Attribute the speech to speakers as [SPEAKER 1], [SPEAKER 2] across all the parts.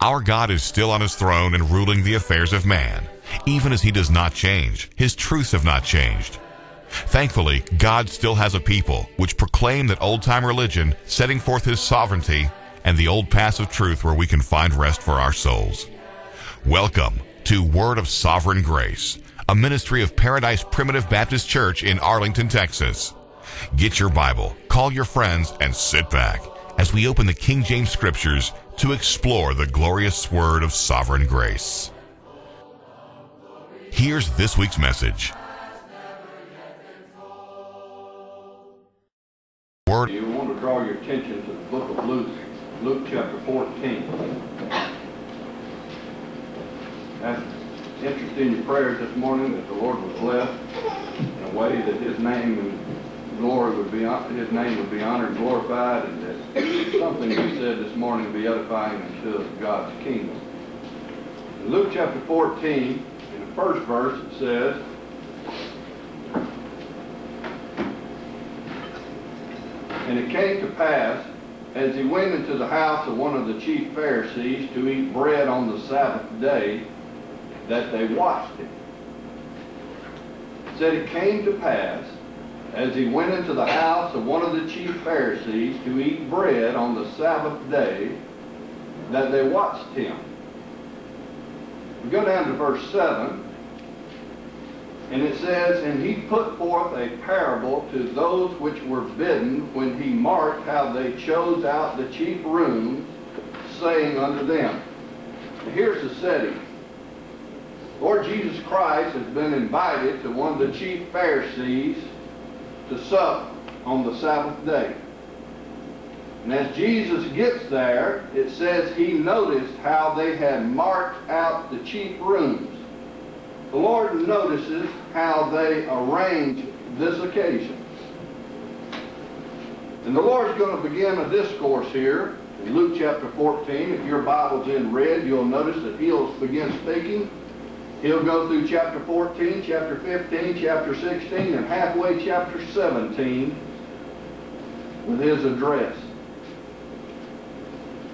[SPEAKER 1] Our God is still on his throne and ruling the affairs of man. Even as he does not change, his truths have not changed. Thankfully, God still has a people which proclaim that old-time religion, setting forth his sovereignty, and the old paths of truth where we can find rest for our souls. Welcome to Word of Sovereign Grace, a ministry of Paradise Primitive Baptist Church in Arlington, Texas. Get your Bible, call your friends, and sit back as we open the King James Scriptures to explore the glorious Word of Sovereign Grace. Here's this week's message.
[SPEAKER 2] You want to draw your attention to the book of Luke, Luke chapter 14. That's interest in your prayers this morning that the Lord would bless in a way that His name and glory would be, His name would be honored and glorified, and that something we said this morning would be edifying unto God's kingdom. In Luke chapter 14, in the first verse, it says, "And it came to pass, as he went into the house of one of the chief Pharisees to eat bread on the Sabbath day, that they watched him." It said, it came to pass, as he went into the house of one of the chief Pharisees to eat bread on the Sabbath day, that they watched him. We go down to verse 7. And it says, "And he put forth a parable to those which were bidden, when he marked how they chose out the chief rooms, saying unto them." Here's the setting. Lord Jesus Christ has been invited to one of the chief Pharisees to sup on the Sabbath day. And as Jesus gets there, it says he noticed how they had marked out the chief rooms. The Lord notices how they arrange this occasion. And the Lord's going to begin a discourse here in Luke chapter 14. If your Bible's in red, you'll notice that he'll begin speaking. He'll go through chapter 14, chapter 15, chapter 16, and halfway chapter 17 with his address.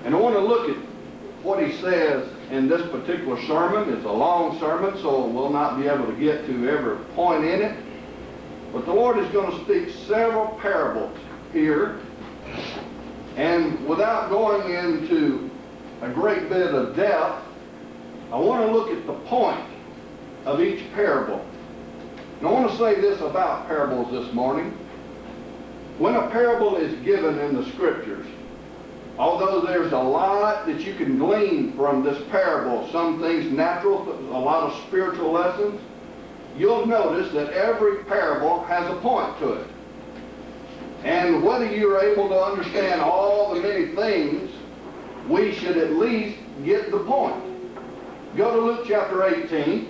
[SPEAKER 2] And I want to look at what he says in this particular sermon. It's a long sermon, so we'll not be able to get to every point in it. But the Lord is going to speak several parables here. And without going into a great bit of depth, I want to look at the point of each parable. And I want to say this about parables this morning. When a parable is given in the Scriptures, although there's a lot that you can glean from this parable, some things natural, a lot of spiritual lessons, you'll notice that every parable has a point to it. And whether you're able to understand all the many things, we should at least get the point. Go to Luke chapter 18,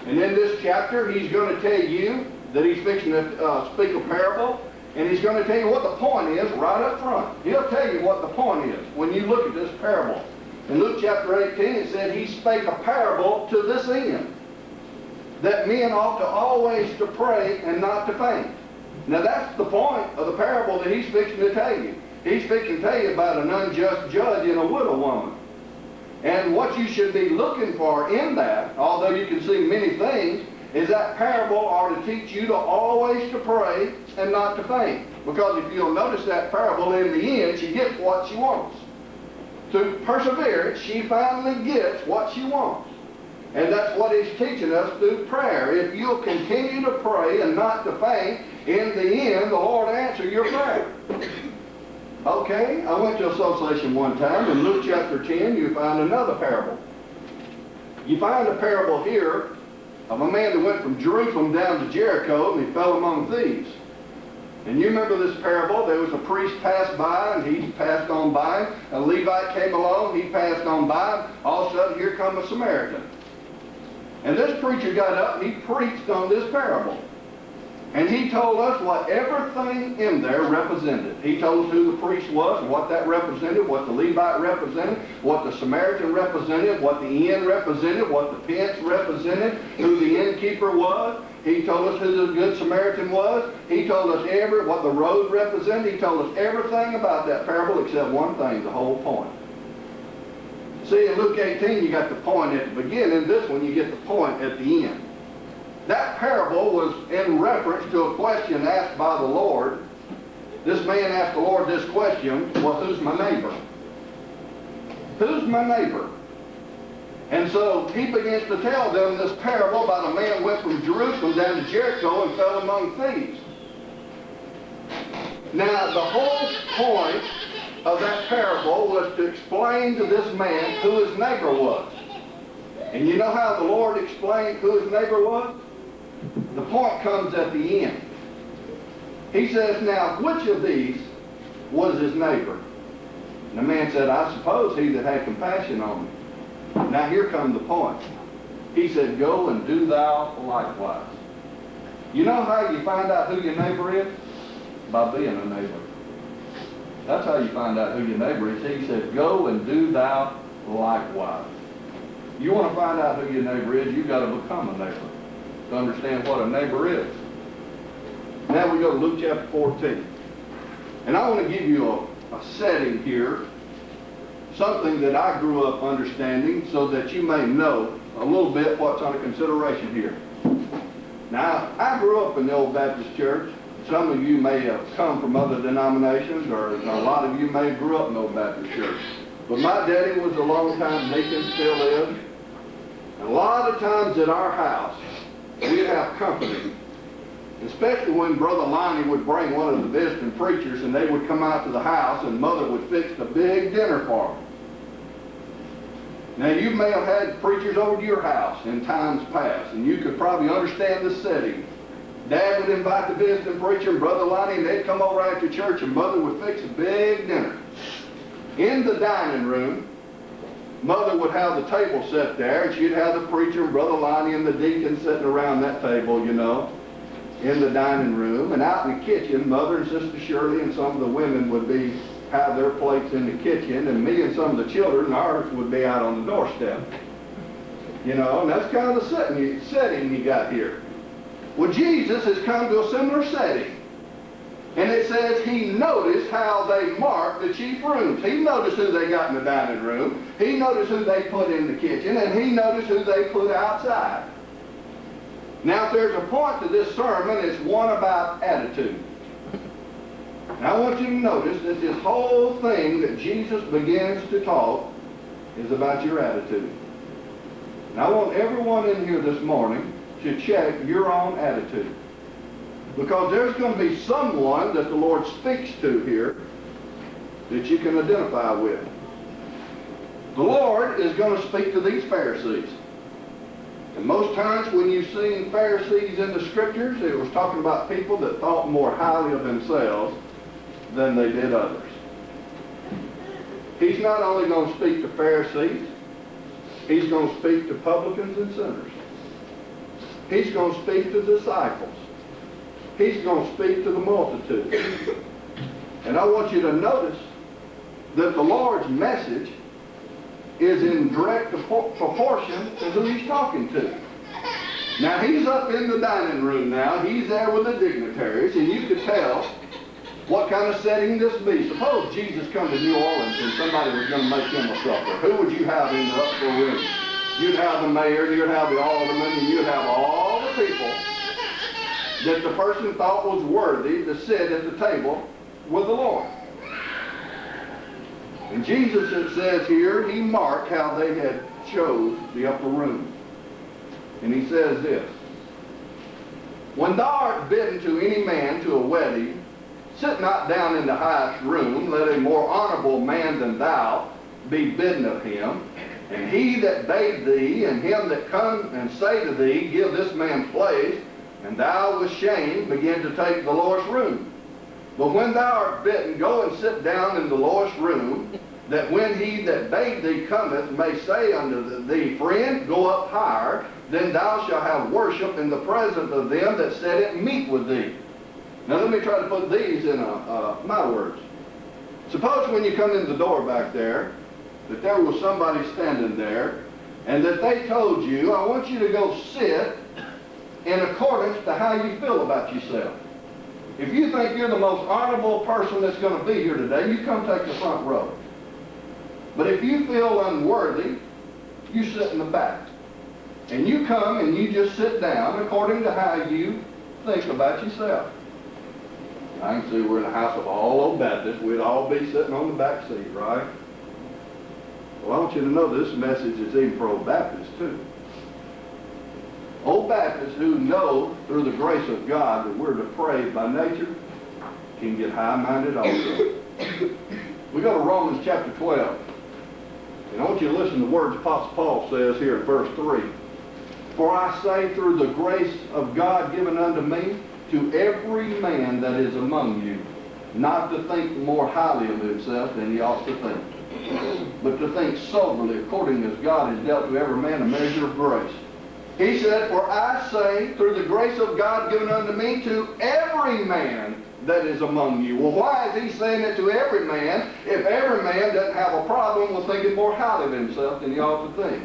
[SPEAKER 2] and in this chapter he's going to tell you that he's fixing to speak a parable. And he's going to tell you what the point is right up front. He'll tell you what the point is when you look at this parable. In Luke chapter 18, it said he spake a parable to this end, that men ought to always to pray and not to faint. Now that's the point of the parable that he's fixing to tell you. He's fixing to tell you about an unjust judge and a widow woman. And what you should be looking for in that, although you can see many things, is that parable ought to teach you to always to pray and not to faint. Because if you'll notice that parable, in the end, she gets what she wants. Through perseverance, she finally gets what she wants. And that's what he's teaching us through prayer. If you'll continue to pray and not to faint, in the end, the Lord will answer your prayer. Okay, I went to association one time. In Luke chapter 10, you find another parable. You find a parable here of a man that went from Jerusalem down to Jericho, and he fell among thieves. And you remember this parable. There was a priest passed by, and he passed on by. A Levite came along, he passed on by. All of a sudden, here come a Samaritan. And this preacher got up, and he preached on this parable. And he told us what everything in there represented. He told us who the priest was and what that represented, what the Levite represented, what the Samaritan represented, what the inn represented, what the pence represented, who the innkeeper was. He told us who the Good Samaritan was. He told us what the road represented. He told us everything about that parable except one thing, the whole point. See, in Luke 18, you got the point at the beginning. This one, you get the point at the end. That parable was in reference to a question asked by the Lord. This man asked the Lord this question, well, who's my neighbor? Who's my neighbor? And so he begins to tell them this parable about a man went from Jerusalem down to Jericho and fell among thieves. Now, the whole point of that parable was to explain to this man who his neighbor was. And you know how the Lord explained who his neighbor was? The point comes at the end. He says, now, which of these was his neighbor? And the man said, I suppose he that had compassion on me. Now, here comes the point. He said, go and do thou likewise. You know how you find out who your neighbor is? By being a neighbor. That's how you find out who your neighbor is. He said, go and do thou likewise. You want to find out who your neighbor is, you've got to become a neighbor to understand what a neighbor is. Now we go to Luke chapter 14. And I want to give you a setting here, something that I grew up understanding so that you may know a little bit what's under consideration here. Now, I grew up in the Old Baptist Church. Some of you may have come from other denominations, or a lot of you may have grew up in the Old Baptist Church. But my daddy was a long-time deacon, still is. And a lot of times at our house, we'd have company. Especially when Brother Lonnie would bring one of the visiting preachers, and they would come out to the house, and Mother would fix a big dinner for them. Now, you may have had preachers over to your house in times past, and you could probably understand the setting. Dad would invite the visiting preacher and Brother Lonnie, and they'd come over after church, and Mother would fix a big dinner. In the dining room, Mother would have the table set there, and she'd have the preacher and Brother Lonnie and the deacon sitting around that table, you know, in the dining room. And out in the kitchen, Mother and Sister Shirley and some of the women would have their plates in the kitchen, and me and some of the children, ours, would be out on the doorstep. You know, and that's kind of the setting you got here. Well, Jesus has come to a similar setting. And it says he noticed how they marked the chief rooms. He noticed who they got in the dining room. He noticed who they put in the kitchen. And he noticed who they put outside. Now, if there's a point to this sermon, it's one about attitude. Now, I want you to notice that this whole thing that Jesus begins to talk is about your attitude. Now, I want everyone in here this morning to check your own attitude. Because there's going to be someone that the Lord speaks to here that you can identify with. The Lord is going to speak to these Pharisees. And most times when you've seen Pharisees in the Scriptures, it was talking about people that thought more highly of themselves than they did others. He's not only going to speak to Pharisees, he's going to speak to publicans and sinners. He's going to speak to disciples. He's going to speak to the multitude. And I want you to notice that the Lord's message is in direct proportion to who he's talking to. Now, he's up in the dining room now. He's there with the dignitaries, and you could tell what kind of setting this be. Suppose Jesus come to New Orleans and somebody was going to make him a supper. Who would you have in the upper room? You'd have the mayor, you'd have the alderman, and you'd have all the people that the person thought was worthy to sit at the table with the Lord. And Jesus, it says here, he marked how they had chose the upper room. And he says this: when thou art bidden to any man to a wedding, sit not down in the highest room, let a more honorable man than thou be bidden of him. And he that bade thee, and him that come and say to thee, give this man place, and thou with shame begin to take the lowest room. But when thou art bidden, go and sit down in the lowest room, that when he that bade thee cometh may say unto thee, friend, go up higher, then thou shalt have worship in the presence of them that sat at meat with thee. Now let me try to put these in my words. Suppose when you come in the door back there, that there was somebody standing there, and that they told you, I want you to go sit in accordance to how you feel about yourself. If you think you're the most honorable person that's going to be here today, you come take the front row. But if you feel unworthy, you sit in the back. And you come and you just sit down according to how you think about yourself. I can see we're in the house of all old Baptists. We'd all be sitting on the back seat, right? Well, I want you to know this message is even for old Baptists too. Old Baptists who know through the grace of God that we're depraved by nature can get high-minded also. We go to Romans chapter 12. And I want you to listen to the words Apostle Paul says here in verse 3. For I say through the grace of God given unto me, to every man that is among you, not to think more highly of himself than he ought to think, but to think soberly according as God has dealt to every man a measure of grace. He said, for I say through the grace of God given unto me, to every man that is among you. Well, why is he saying it to every man if every man doesn't have a problem with thinking more highly of himself than he ought to think?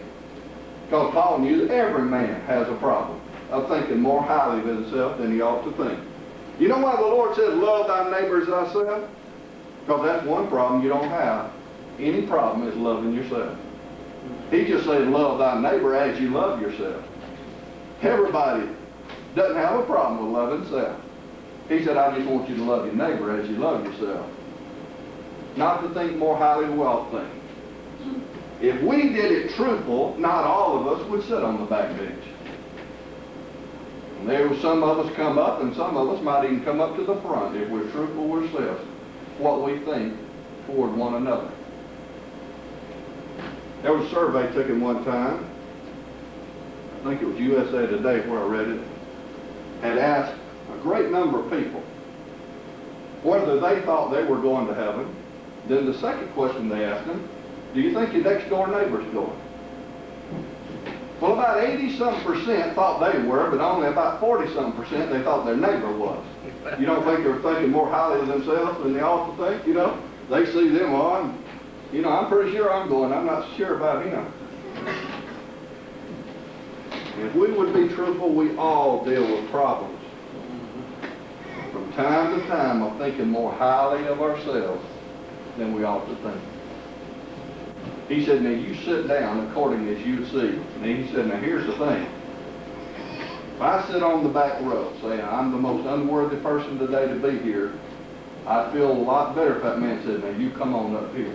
[SPEAKER 2] Because Paul knew that every man has a problem of thinking more highly of himself than he ought to think. You know why the Lord says, love thy neighbor as thyself? Because that's one problem you don't have. Any problem is loving yourself. He just said, love thy neighbor as you love yourself. Everybody doesn't have a problem with loving self. He said, I just want you to love your neighbor as you love yourself. Not to think more highly of what think. If we did it truthful, not all of us would sit on the back bench. And there were some of us come up, and some of us might even come up to the front if we're truthful with ourselves, what we think toward one another. There was a survey taken one time, I think it was USA Today where I read it, had asked a great number of people whether they thought they were going to heaven. Then the second question they asked them, do you think your next door neighbor's going? Well, about 80-some% thought they were, but only about 40-some% they thought their neighbor was. You don't think they're thinking more highly of themselves than they ought to think, you know? They see them, well, I'm pretty sure I'm going. I'm not sure about him. If we would be truthful, we all deal with problems from time to time of thinking more highly of ourselves than we ought to think. He said, now you sit down according as you see. And he said, now here's the thing. If I sit on the back row saying I'm the most unworthy person today to be here, I'd feel a lot better if that man said, now you come on up here.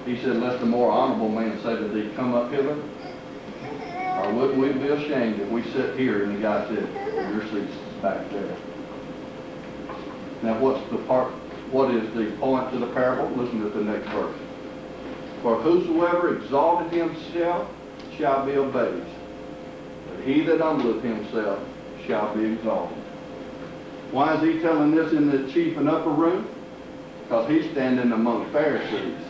[SPEAKER 2] He said, let the more honorable man say to thee, come up hither. Or wouldn't we be ashamed if we sit here and the guy said, your seat's back there. Now what is the point to the parable? Listen to the next verse. For whosoever exalteth himself shall be abased, but he that humbleth himself shall be exalted. Why is he telling this in the chief and upper room? Because he's standing among Pharisees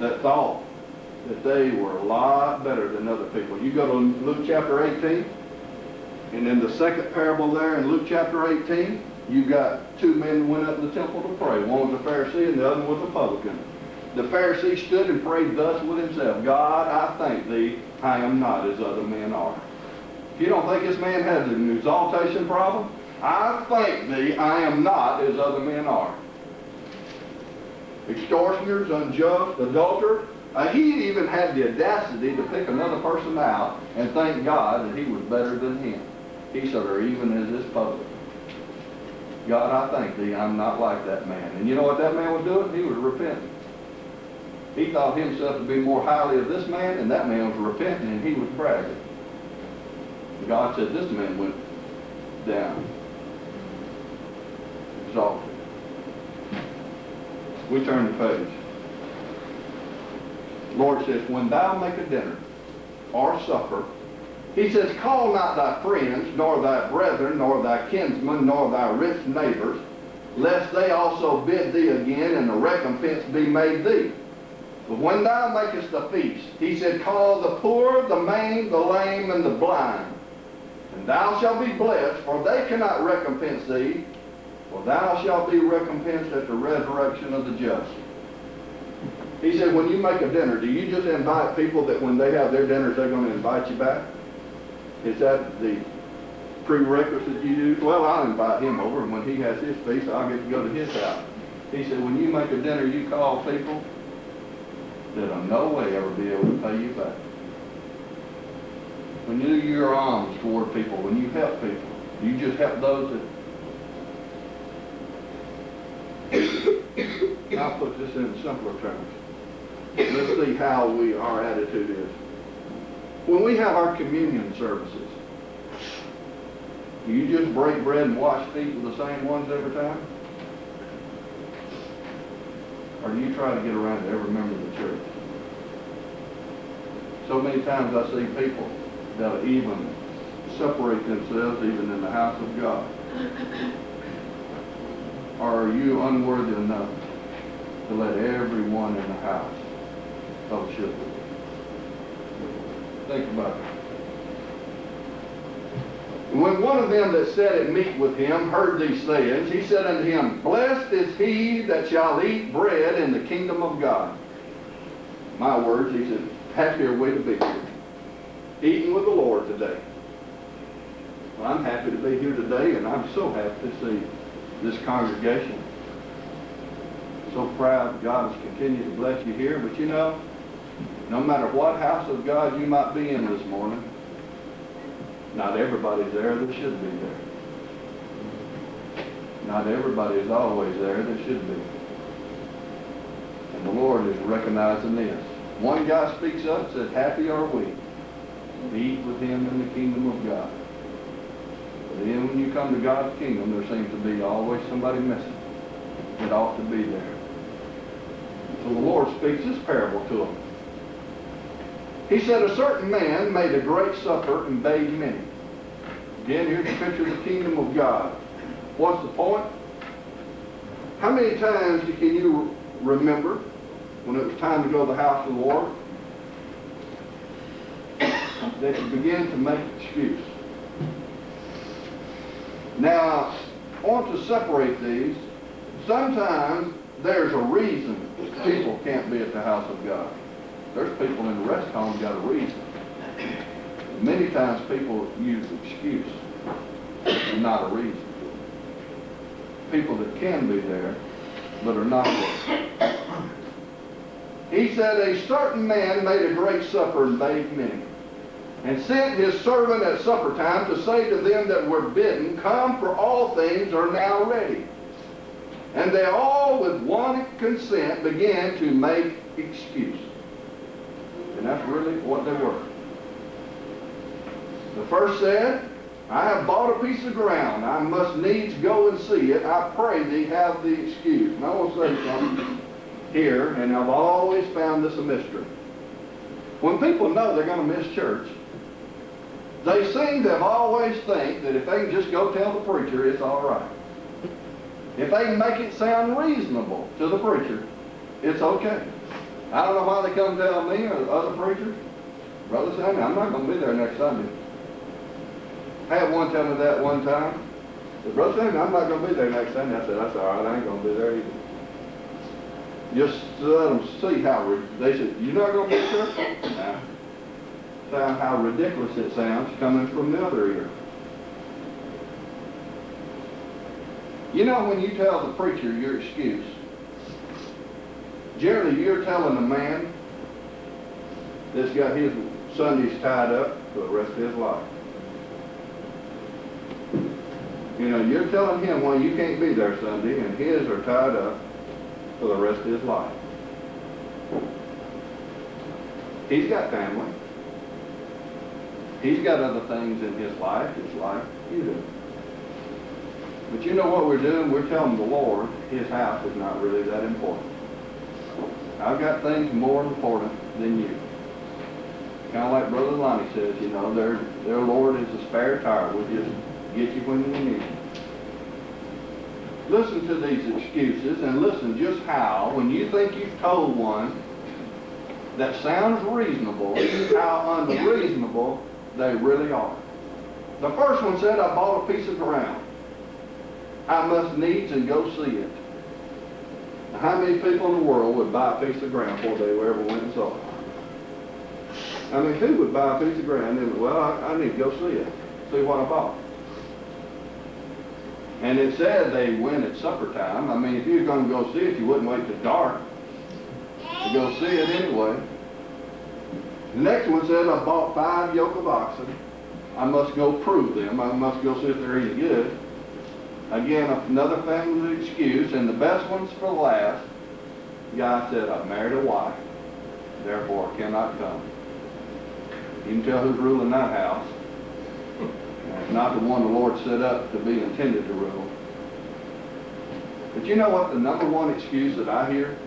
[SPEAKER 2] that thought that they were a lot better than other people. You go to Luke chapter 18, and in the second parable there in Luke chapter 18, you got two men who went up to the temple to pray. One was a Pharisee and the other was a publican. The Pharisee stood and prayed thus with himself, God, I thank thee, I am not as other men are. If you don't think this man has an exaltation problem, I thank thee, I am not as other men are. Extortioners, unjust, adulterers. He even had the audacity to pick another person out and thank God that he was better than him. He said, or even as this publican. God, I thank thee, I'm not like that man. And you know what that man was doing? He was repenting. He thought himself to be more highly of this man, and that man was repenting, and he was bragging. And God said, this man went down, exalted. We turn the page. The Lord says, when thou make a dinner or supper, he says, call not thy friends, nor thy brethren, nor thy kinsmen, nor thy rich neighbors, lest they also bid thee again, and the recompense be made thee. But when thou makest a feast, he said, call the poor, the maimed, the lame, and the blind. And thou shalt be blessed, for they cannot recompense thee, for thou shalt be recompensed at the resurrection of the just. He said, when you make a dinner, do you just invite people that when they have their dinners, they're going to invite you back? Is that the prerequisite you do? Well, I'll invite him over, and when he has his feast, I'll get to go to his house. He said, when you make a dinner, you call people that'll no way ever be able to pay you back. When you do your alms toward people, when you help people, you just help those that... I'll put this in simpler terms. Let's see how our attitude is. When we have our communion services, do you just break bread and wash feet with the same ones every time? Or do you try to get around to every member of the church? So many times I see people that even separate themselves even in the house of God. Or are you unworthy enough to let everyone in the house fellowship with you? Think about it. When one of them that sat at meat with him heard these sayings, he said unto him, Blessed is he that shall eat bread in the kingdom of God. My words, he said, happy are we to be here, eating with the Lord today. Well, I'm happy to be here today, and I'm so happy to see this congregation. So proud God has continued to bless you here. But you know, no matter what house of God you might be in this morning, not everybody's there that should be there. Not everybody is always there that should be. And the Lord is recognizing this. One guy speaks up and says, happy are we to eat with him in the kingdom of God. But then when you come to God's kingdom, there seems to be always somebody missing that ought to be there. So the Lord speaks this parable to him. He said, a certain man made a great supper and bade many. Again, here's a picture of the kingdom of God. What's the point? How many times can you remember when it was time to go to the house of the Lord that you began to make excuse? Now, I want to separate these. Sometimes there's a reason people can't be at the house of God. There's people in the rest home got a reason. Many times people use excuse and not a reason. People that can be there but are not there. He said, a certain man made a great supper and bade many, and sent his servant at supper time to say to them that were bidden, Come, for all things are now ready. And they all with one consent began to make excuse. And that's really what they were. The first said, I have bought a piece of ground. I must needs go and see it. I pray thee have the excuse. And I want to say something here, and I've always found this a mystery. When people know they're going to miss church, they seem to have always think that if they can just go tell the preacher, it's all right. If they can make it sound reasonable to the preacher, it's okay. I don't know why they come tell me or the other preachers, Brother Sammy, I'm not going to be there next Sunday. I had one tell me that one time. I said, Brother Sammy, I'm not going to be there next Sunday. I said, that's all right, I ain't going to be there either. Just let them see how, they said, you're not going to be there? Nah. Sound how ridiculous it sounds coming from the other ear. You know, when you tell the preacher your excuse, generally you're telling a man that's got his Sundays tied up for the rest of his life. You know, you're telling him why you can't be there Sunday, and his are tied up for the rest of his life. He's got family. He's got other things in his life you do. But you know what we're doing? We're telling the Lord his house is not really that important. I've got things more important than you. Kind of like Brother Lonnie says, you know, their Lord is a spare tire. We'll just get you when you need it. Listen to these excuses and listen just how, when you think you've told one that sounds reasonable, how unreasonable they really are. The first one said, I bought a piece of ground. I must needs and go see it. Now, how many people in the world would buy a piece of ground before they ever went and saw it? I mean, who would buy a piece of ground and, well, I need to go see it, see what I bought? And it said they went at supper time. I mean, if you were going to go see it, you wouldn't wait till dark. to go see it anyway. The next one says, I bought 5 yoke of oxen. I must go prove them. I must go see if they're any good. Again, another family excuse, and the best one's for last. The guy said, I've married a wife, therefore I cannot come. You can tell who's ruling that house. It's not the one the Lord set up to be intended to rule. But you know what the number one excuse that I hear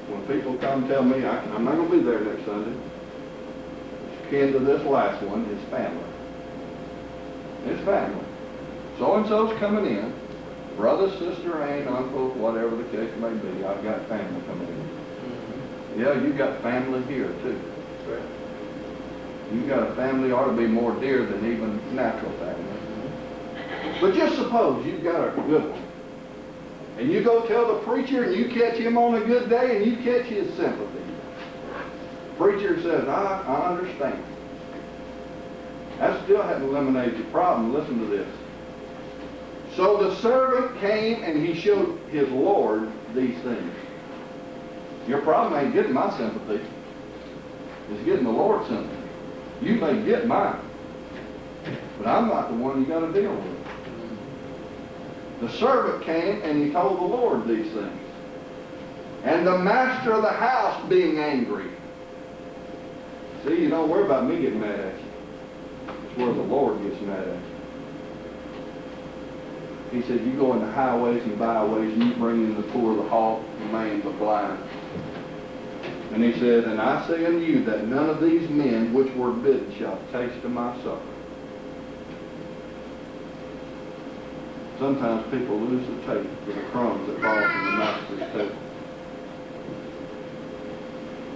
[SPEAKER 2] when people come tell me I'm not going to be there next Sunday? It's akin to this last one, is family. It's family. So-and-so's coming in. Brother, sister, aunt, uncle, whatever the case may be, I've got family coming in. Mm-hmm. Yeah, you've got family here too. Right. You've got a family ought to be more dear than even natural family. Mm-hmm. But just suppose you've got a good one. And you go tell the preacher and you catch him on a good day and you catch his sympathy. Preacher says, I understand. That still hasn't eliminated your problem. Listen to this. So the servant came and he showed his Lord these things. Your problem ain't getting my sympathy. It's getting the Lord's sympathy. You may get mine, but I'm not the one you got to deal with. The servant came and he told the Lord these things. And the master of the house being angry. See, you don't worry about me getting mad at you. It's where the Lord gets mad at you. He said, you go in the highways and byways and you bring in the poor, the halt, the maimed, the blind. And he said, and I say unto you that none of these men which were bidden shall taste of my supper. Sometimes people lose the taste for the crumbs that fall from the master's table.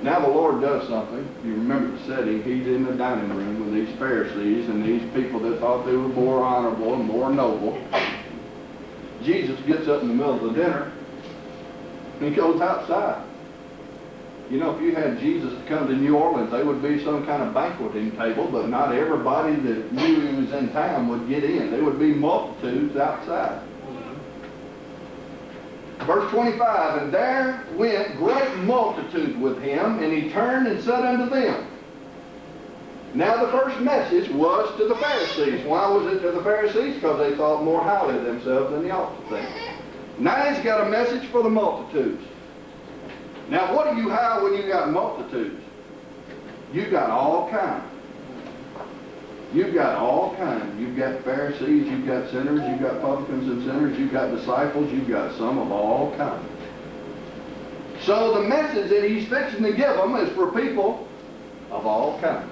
[SPEAKER 2] Now the Lord does something. You remember the setting. He's in the dining room with these Pharisees and these people that thought they were more honorable and more noble. Jesus gets up in the middle of the dinner and he goes outside. You know, if you had Jesus to come to New Orleans, there would be some kind of banqueting table, but not everybody that knew he was in town would get in. There would be multitudes outside. Verse 25, and there went great multitudes with him, and he turned and said unto them. Now the first message was to the Pharisees. Why was it to the Pharisees? Because they thought more highly of themselves than they ought to think. Now he's got a message for the multitudes. Now what do you have when you got multitudes? You got all kinds. You've got all kinds. You've got Pharisees, you've got sinners, you've got publicans and sinners, you've got disciples, you've got some of all kinds. So the message that he's fixing to give them is for people of all kinds.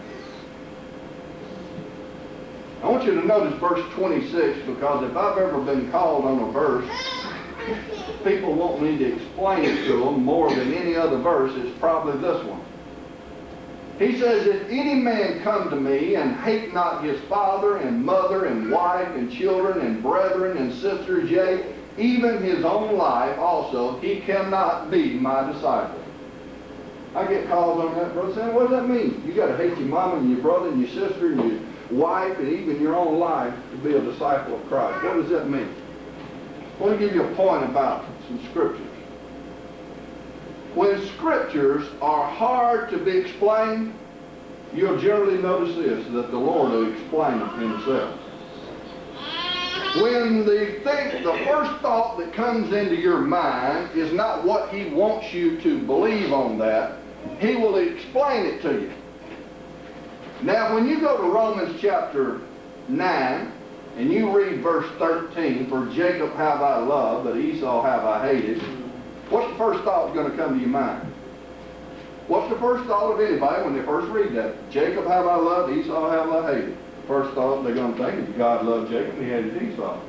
[SPEAKER 2] I want you to notice verse 26, because if I've ever been called on a verse, people want me to explain it to them more than any other verse. It's probably this one. He says, if any man come to me and hate not his father and mother and wife and children and brethren and sisters, yea, even his own life also, he cannot be my disciple. I get calls on that, brother, saying, what does that mean? You got to hate your mama and your brother and your sister and your wife and even your own life to be a disciple of Christ. What does that mean? I want to give you a point about some scriptures. When scriptures are hard to be explained, you'll generally notice this, that the Lord will explain it himself. When the first thought that comes into your mind is not what he wants you to believe on that, he will explain it to you. Now, when you go to Romans chapter 9, and you read verse 13, for Jacob have I loved, but Esau have I hated, what's the first thought that's going to come to your mind? What's the first thought of anybody when they first read that? Jacob have I loved, Esau have I hated. The first thought they're going to think is God loved Jacob and he hated Esau.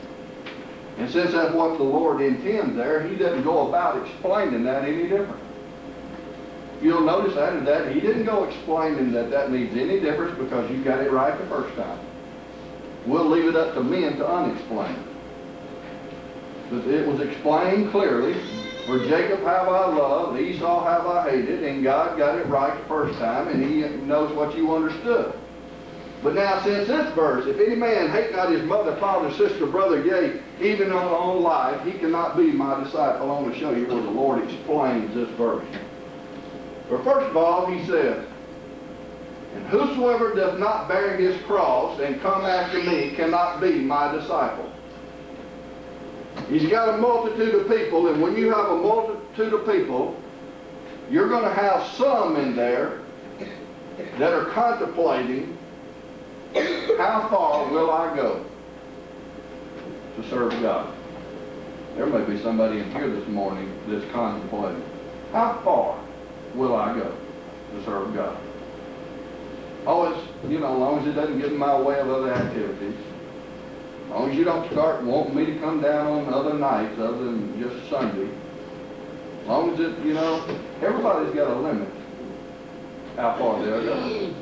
[SPEAKER 2] And since that's what the Lord intends there, he doesn't go about explaining that any different. You'll notice that he didn't go explaining that that means any difference because you got it right the first time. We'll leave it up to men to unexplain. But it was explained clearly. For Jacob have I loved, Esau have I hated, and God got it right the first time, and he knows what you understood. But now, since this verse, if any man hate not his mother, father, sister, brother, yea, even on his own life, he cannot be my disciple. I want to show you where the Lord explains this verse. But first of all, he says, and whosoever does not bear his cross and come after me cannot be my disciple. He's got a multitude of people, and when you have a multitude of people, you're going to have some in there that are contemplating, how far will I go to serve God? There may be somebody in here this morning that's contemplating, how far will I go to serve God? Oh, it's, as long as it doesn't get in my way of other activities. As long as you don't start wanting me to come down on other nights other than just Sunday. As long as it, everybody's got a limit how far they'll go.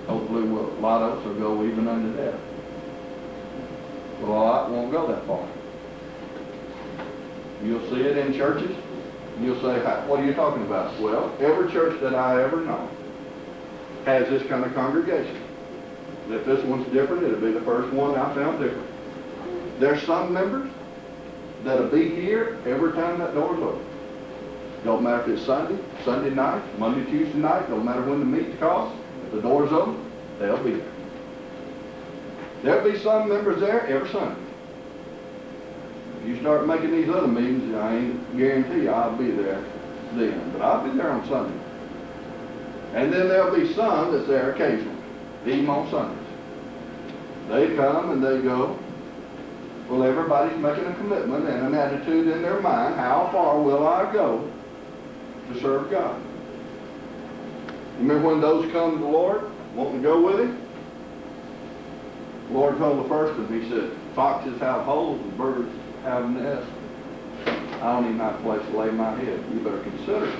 [SPEAKER 2] Hopefully a lot of us will go even unto death. But a lot won't go that far. You'll see it in churches. You'll say, what are you talking about? Well, every church that I ever know has this kind of congregation. If this one's different, it'll be the first one I found different. There's some members that'll be here every time that door's open. Don't matter if it's Sunday night, Monday, Tuesday night, don't matter when the meeting costs. If the door's open, they'll be there. There'll be some members there every Sunday. If you start making these other meetings, I ain't guarantee I'll be there then, but I'll be there on Sunday. And then there'll be some that's there occasionally, even on Sundays. They come and they go. Well, everybody's making a commitment and an attitude in their mind, how far will I go to serve God? Remember when those come to the Lord, wanting to go with Him? The Lord told the first of them, He said, foxes have holes and birds have nests. I don't even have a place to lay my head. You better consider it.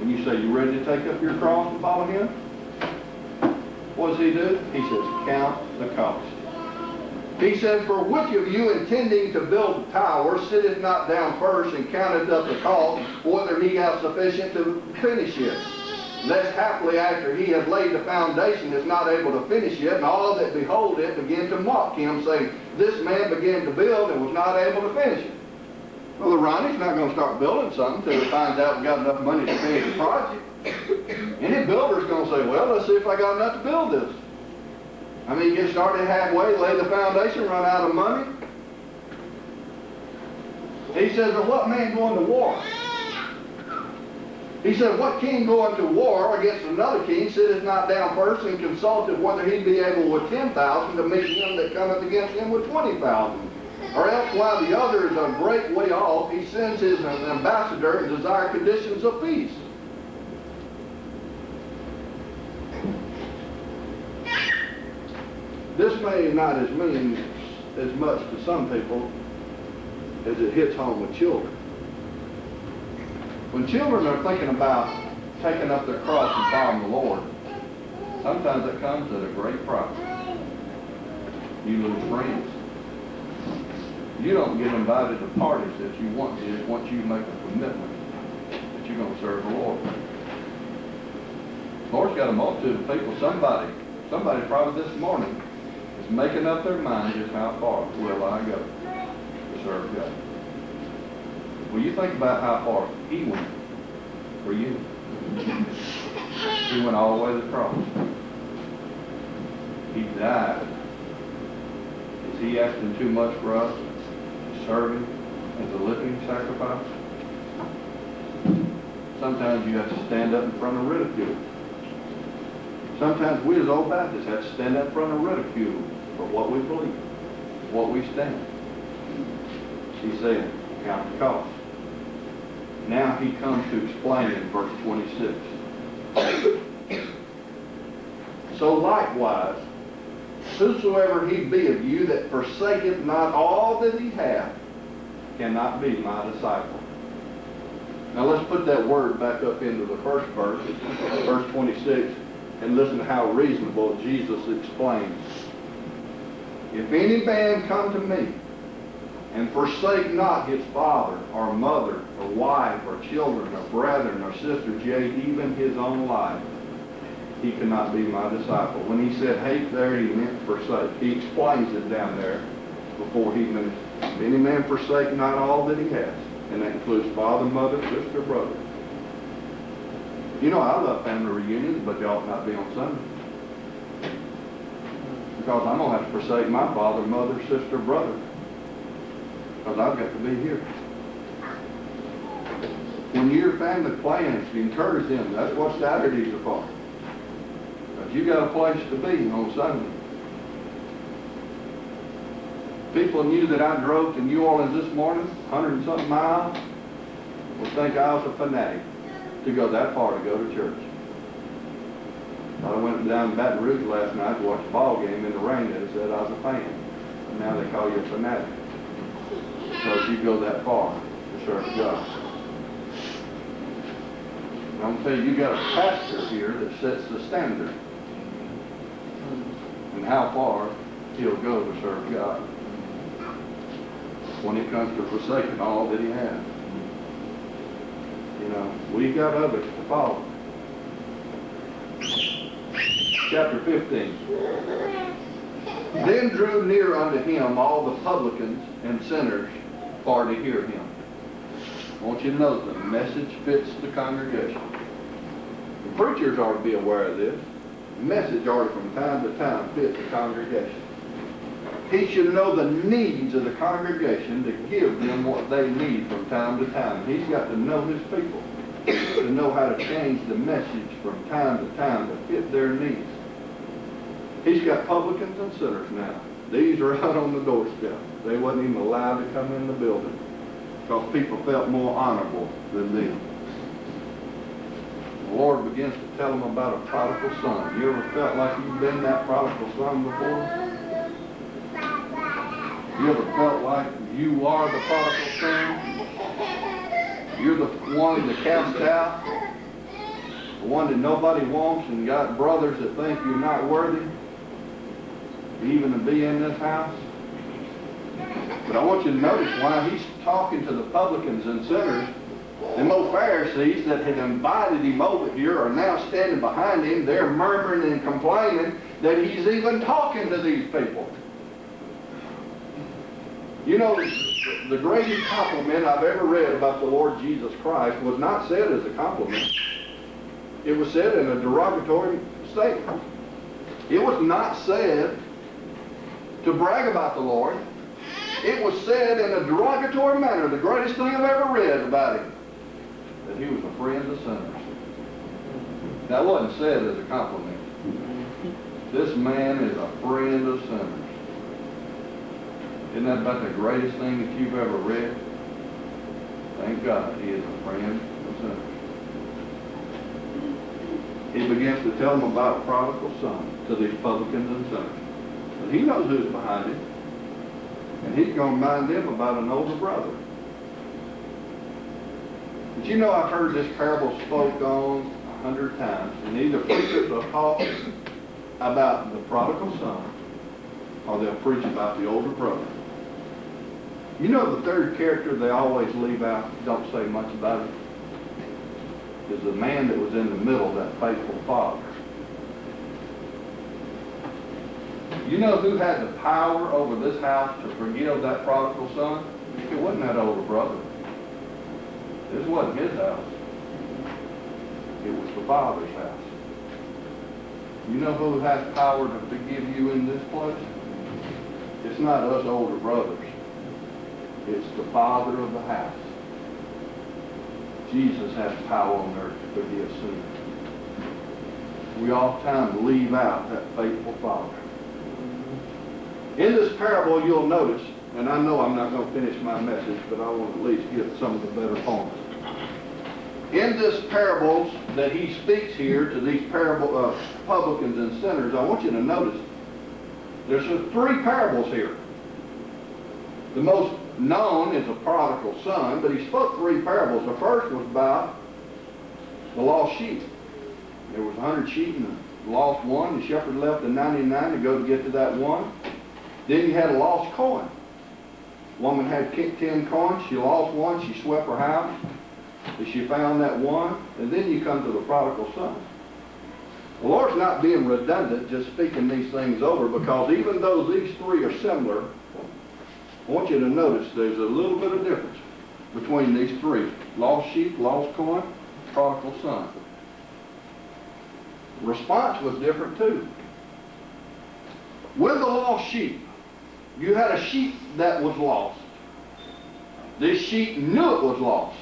[SPEAKER 2] And you say, you ready to take up your cross and follow Him? What does He do? He says, count the cost. He says, for which of you intending to build a tower sitteth not down first and counteth up the cost, whether he have sufficient to finish it? Lest happily after he hath laid the foundation is not able to finish it, and all that behold it begin to mock him, saying, this man began to build and was not able to finish it. Well, the Ronnie's not going to start building something until he finds out we've got enough money to finish the project. Any builder's going to say, well, let's see if I got enough to build this. I mean, get started halfway, lay the foundation, run out of money. He says, well, what man going to war? He said, what king going to war against another king sitteth not down first and consulteth whether he be able with 10,000 to meet him that cometh against him with 20,000? Or else while the other is a great way off, he sends his ambassador and desire conditions of peace. This may not mean as much to some people as it hits home with children. When children are thinking about taking up their cross and following the Lord, sometimes it comes at a great price. You lose friends. You don't get invited to parties that you want to once you make a commitment that you're going to serve the Lord. The Lord's got a multitude of people. Somebody probably this morning is making up their mind just how far will I go to serve God. Well, you think about how far He went for you. He went all the way to the cross. He died. Is He asking too much for us to serve Him as a living sacrifice? Sometimes you have to stand up in front of ridicule. Sometimes we as old Baptists have to stand up in front of ridicule for what we believe, what we stand. He's saying, count the cost. Now he comes to explain in verse 26. So likewise, whosoever he be of you that forsaketh not all that he hath, cannot be my disciple. Now let's put that word back up into the first verse, verse 26, and listen to how reasonable Jesus explains. If any man come to me, and forsake not his father, or mother, or wife, or children, or brethren, or sisters, yea, even his own life, he cannot be my disciple. When he said hate there, he meant forsake. He explains it down there before he meant, if any man forsake not all that he has, and that includes father, mother, sister, brother. You know I love family reunions, but they ought not be on Sunday. Because I'm going to have to forsake my father, mother, sister, brother. Because I've got to be here. When your family plans, encourage them. That's what Saturdays are for. But you got a place to be on Sunday. People knew that I drove to New Orleans this morning, 100 and something miles, would think I was a fanatic to go that far to go to church. I went down to Baton Rouge last night to watch a ball game in the rain. They said I was a fan. And now they call you a fanatic. Because you go that far to serve God. And I'm going to tell you, you got a pastor here that sets the standard. And how far he'll go to serve God. When it comes to forsaking all that he has. You know, we got others to follow. Chapter 15. Then drew near unto him all the publicans and sinners for to hear him. I want you to know the message fits the congregation. The preachers ought to be aware of this. The message ought to from time to time fit the congregation. He should know the needs of the congregation to give them what they need from time to time. He's got to know his people, to know how to change the message from time to time to fit their needs. He's got publicans and sinners now. These are out on the doorstep. They wasn't even allowed to come in the building because people felt more honorable than them. The Lord begins to tell them about a prodigal son. You ever felt like you've been that prodigal son before? You ever felt like you are the prodigal son? You're the one that cast out, the one that nobody wants, and got brothers that think you're not worthy even to be in this house. But I want you to notice why he's talking to the publicans and sinners. Them old Pharisees that had invited him over here are now standing behind him. They're murmuring and complaining that he's even talking to these people. You know, the greatest compliment I've ever read about the Lord Jesus Christ was not said as a compliment. It was said in a derogatory statement. It was not said to brag about the Lord. It was said in a derogatory manner, the greatest thing I've ever read about him, that he was a friend of sinners. That wasn't said as a compliment. This man is a friend of sinners. Isn't that about the greatest thing that you've ever read? Thank God he is a friend of sinners. He begins to tell them about a prodigal son to these publicans and sinners. But he knows who's behind him. And he's going to remind them about an older brother. But you know, I've heard this parable spoke on 100 times. And either preachers will talk about the prodigal son, or they'll preach about the older brother. You know, the third character they always leave out, don't say much about it, is the man that was in the middle, that faithful father. You know who had the power over this house to forgive that prodigal son? It wasn't that older brother. This wasn't his house. It was the Father's house. You know who has power to forgive you in this place? It's not us older brothers. It's the Father of the house. Jesus has power on earth to forgive sin. We oftentimes leave out that faithful Father. In this parable, you'll notice, and I know I'm not going to finish my message, but I want to at least get some of the better points. In this parables that he speaks here to these publicans and sinners, I want you to notice there's 3 parables here. The most known is a prodigal son, but he spoke 3 parables. The first was about the lost sheep. There was 100 sheep and lost one. The shepherd left the 99 to go to get to that one. Then you had a lost coin. Woman had 10 coins. She lost one. She swept her house. And she found that one. And then you come to the prodigal son. The Lord's not being redundant, just speaking these things over, because even though these 3 are similar, I want you to notice there's a little bit of difference between these 3. Lost sheep, lost coin, prodigal son. response was different too. With the lost sheep, you had a sheep that was lost. This sheep knew it was lost,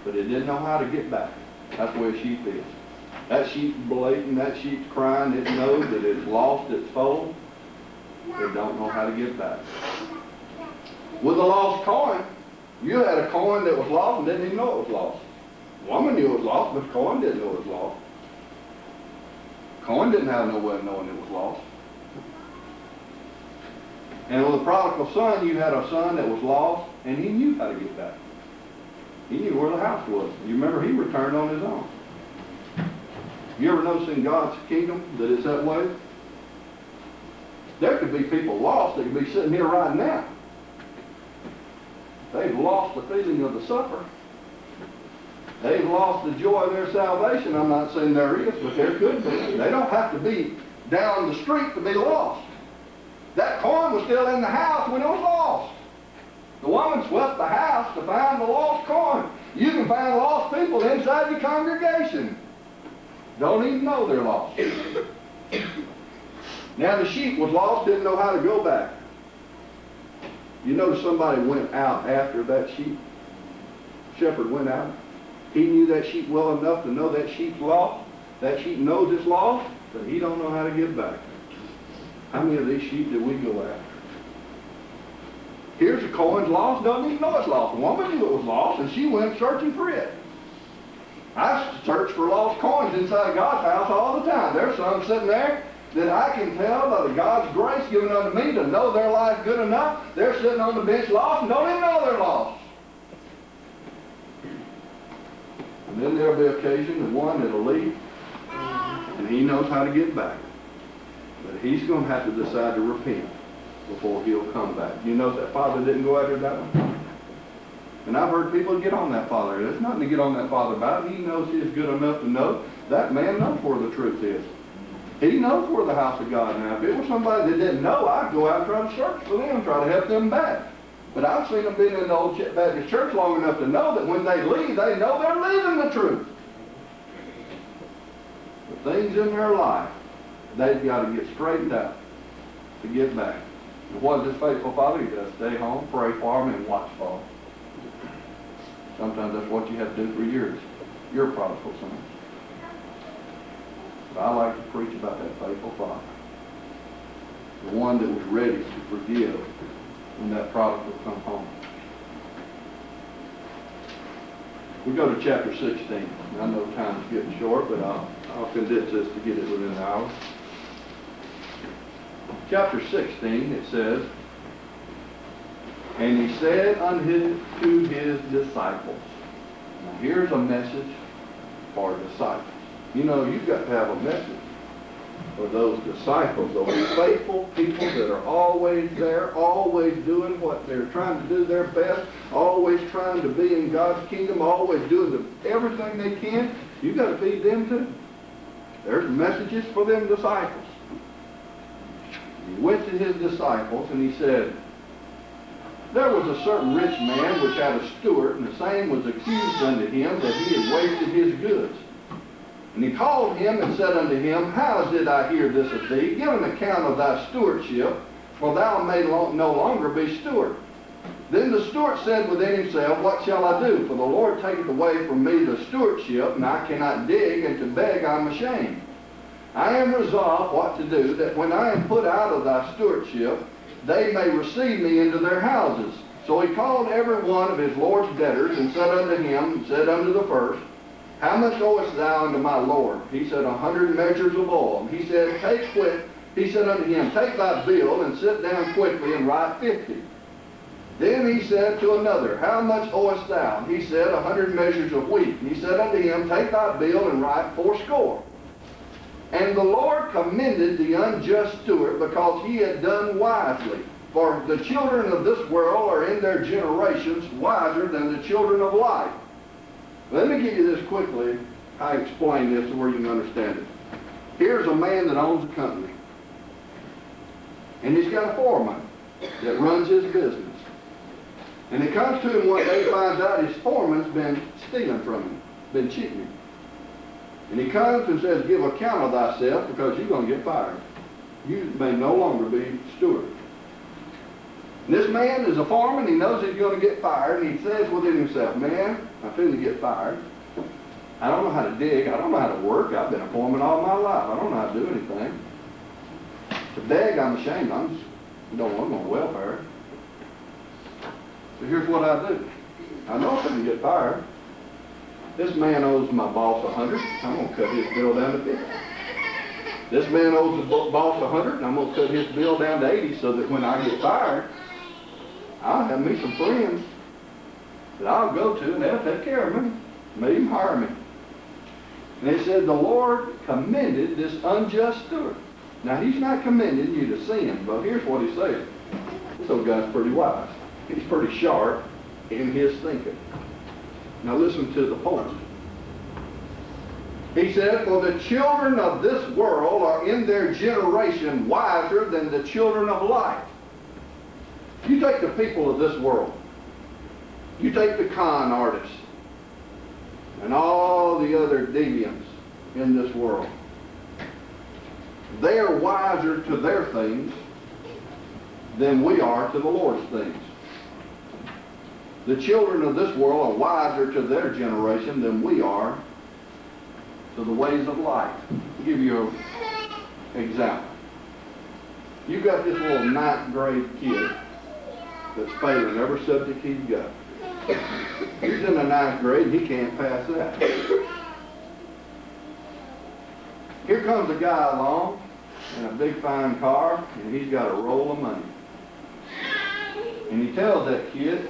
[SPEAKER 2] but it didn't know how to get back. That's the way a sheep is. That sheep's blatant, that sheep's crying, it knows that it's lost its fold. It don't know how to get back. With the lost coin, you had a coin that was lost and didn't even know it was lost. The woman knew it was lost, but the coin didn't know it was lost. The coin didn't have no way of knowing it was lost. And with the prodigal son, you had a son that was lost, and he knew how to get back. He knew where the house was. You remember, he returned on his own. You ever notice in God's kingdom that it's that way? There could be people lost that could be sitting here right now. They've lost the feeling of the supper. They've lost the joy of their salvation. I'm not saying there is, but there could be. They don't have to be down the street to be lost. That coin was still in the house when it was lost. The woman swept the house to find the lost coin. You can find lost people inside your congregation. Don't even know they're lost. Now the sheep was lost, didn't know how to go back. You notice somebody went out after that sheep. Shepherd went out. He knew that sheep well enough to know that sheep's lost. That sheep knows it's lost, but he don't know how to get back. How many of these sheep did we go after? Here's a coin's lost, doesn't even know it's lost. The woman knew it was lost, and she went searching for it. I search for lost coins inside God's house all the time. There's some sitting there that I can tell by the God's grace given unto me to know their life good enough. They're sitting on the bench lost and don't even know they're lost. And then there'll be occasion, the one that'll leave, and he knows how to get back. But he's going to have to decide to repent before he'll come back. You know that father didn't go after that one? And I've heard people get on that father. There's nothing to get on that father about. He knows he's good enough to know that man knows where the truth is. He knows where the house of God is. Now, if it was somebody that didn't know, I'd go out and try to search for them, try to help them back. But I've seen them being in the old Baptist church long enough to know that when they leave, they know they're leaving the truth. The things in their life, they've got to get straightened out to get back. And what does this faithful father? He does stay home, pray for them, and watch for them. Sometimes that's what you have to do for your prodigal son. But I like to preach about that faithful father. The one that was ready to forgive when that prodigal come home. We go to chapter 16. I know time's getting short, but I'll condense this to get it within an hour. Chapter 16, it says, and he said unto his disciples. Now here's a message for disciples. You know, you've got to have a message for those disciples, those faithful people that are always there, always doing what they're trying to do their best, always trying to be in God's kingdom, always doing everything they can. You've got to feed them too. There's messages for them disciples. He went to his disciples and he said, there was a certain rich man which had a steward, and the same was accused unto him that he had wasted his goods. And he called him and said unto him, how did I hear this of thee? Give an account of thy stewardship, for thou may no longer be steward. Then the steward said within himself, what shall I do? For the Lord taketh away from me the stewardship, and I cannot dig, and to beg I'm ashamed. I am resolved what to do, that when I am put out of thy stewardship, they may receive me into their houses. So he called every one of his Lord's debtors, and said unto the first, how much owest thou unto my Lord? He said, 100 measures of oil. And he said, he said unto him, take thy bill, and sit down quickly, and write 50. Then he said to another, how much owest thou? And he said, 100 measures of wheat. And he said unto him, take thy bill, and write 80. And the Lord commended the unjust steward, because he had done wisely. For the children of this world are in their generations wiser than the children of light. Let me give you this quickly. I explain this where you can understand it. Here's a man that owns a company. And he's got a foreman that runs his business. And it comes to him one day, finds out his foreman's been stealing from him, been cheating him. And he comes and says, give account of thyself, because you're going to get fired. You may no longer be steward. And this man is a foreman. He knows he's going to get fired, and he says within himself, man, I'm feeling to get fired. I don't know how to dig. I don't know how to work. I've been a foreman all my life. I don't know how to do anything. But dag, I'm ashamed. I'm on welfare. So here's what I do. I know I'm going to get fired. This man owes my boss $100. I'm going to cut his bill down to $50. This man owes his boss $100, and I'm going to cut his bill down to $80, so that when I get fired, I'll have me some friends that I'll go to, and they'll take care of me, may even hire me. And they said, the Lord commended this unjust steward. Now, he's not commending you to sin, but here's what he said. This old guy's pretty wise. He's pretty sharp in his thinking. Now, listen to the point. He said, for the children of this world are in their generation wiser than the children of light. You take the people of this world. You take the con artists and all the other deviants in this world. They are wiser to their things than we are to the Lord's things. The children of this world are wiser to their generation than we are to the ways of life. I'll give you an example. You got this little 9th grade kid that's failing every subject he's got. He's in the 9th grade and he can't pass that. Here comes a guy along in a big fine car, and he's got a roll of money. And he tells that kid,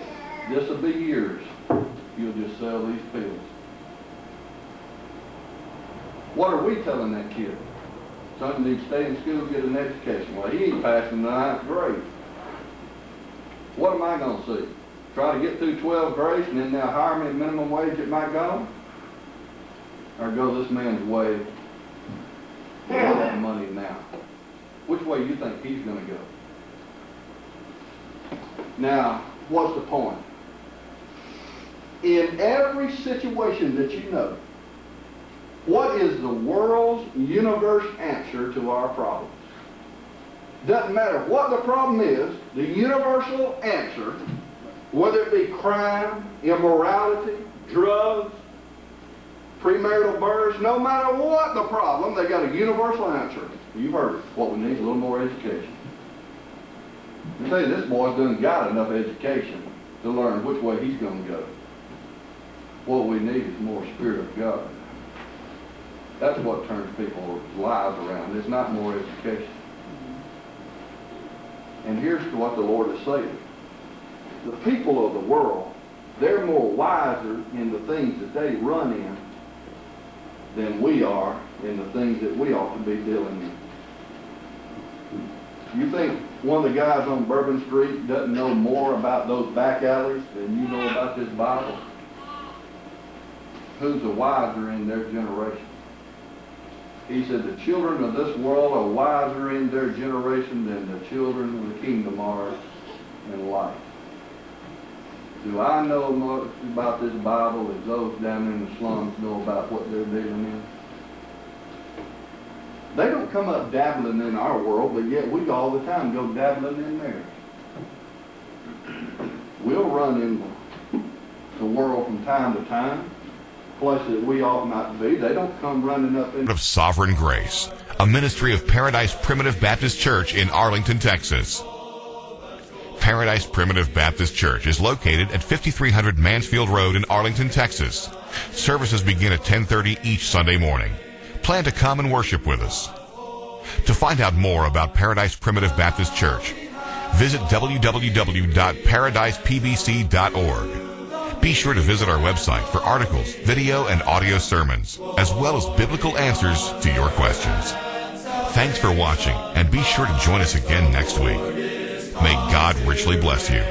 [SPEAKER 2] this will be yours. You'll just sell these pills. What are we telling that kid? Son, you need to stay in school and get an education. Well, he ain't passing the 9th grade. What am I going to see? Try to get through 12th grade and then they'll hire me at minimum wage at McDonald's? Or go this man's way and want that money now? Which way you think he's going to go? Now, what's the point? In every situation that you know, what is the world's universe answer to our problems? Doesn't matter what the problem is, the universal answer, whether it be crime, immorality, drugs, premarital births, no matter what the problem, they got a universal answer. You've heard it. What we need is a little more education. I tell you, this boy's done got enough education to learn which way he's going to go. What we need is more Spirit of God. That's what turns people's lives around. It's not more education. And here's what the Lord is saying. The people of the world, they're more wiser in the things that they run in than we are in the things that we ought to be dealing in. You think one of the guys on Bourbon Street doesn't know more about those back alleys than you know about this Bible? Who's the wiser in their generation? He said the children of this world are wiser in their generation than the children of the kingdom are in life. Do I know much about this Bible as those down in the slums know about what they're dealing in? They don't come up dabbling in our world, but yet we all the time go dabbling in theirs. We'll run in the world from time to time, places that we ought not be. They don't come running up in
[SPEAKER 1] of Sovereign Grace, a ministry of Paradise Primitive Baptist Church in Arlington, Texas. Paradise Primitive Baptist Church is located at 5300 Mansfield Road in Arlington, Texas. Services begin at 10:30 each Sunday morning. Plan to come and worship with us. To find out more about Paradise Primitive Baptist Church, visit www.paradisepbc.org. Be sure to visit our website for articles, video, and audio sermons, as well as biblical answers to your questions. Thanks for watching, and be sure to join us again next week. May God richly bless you.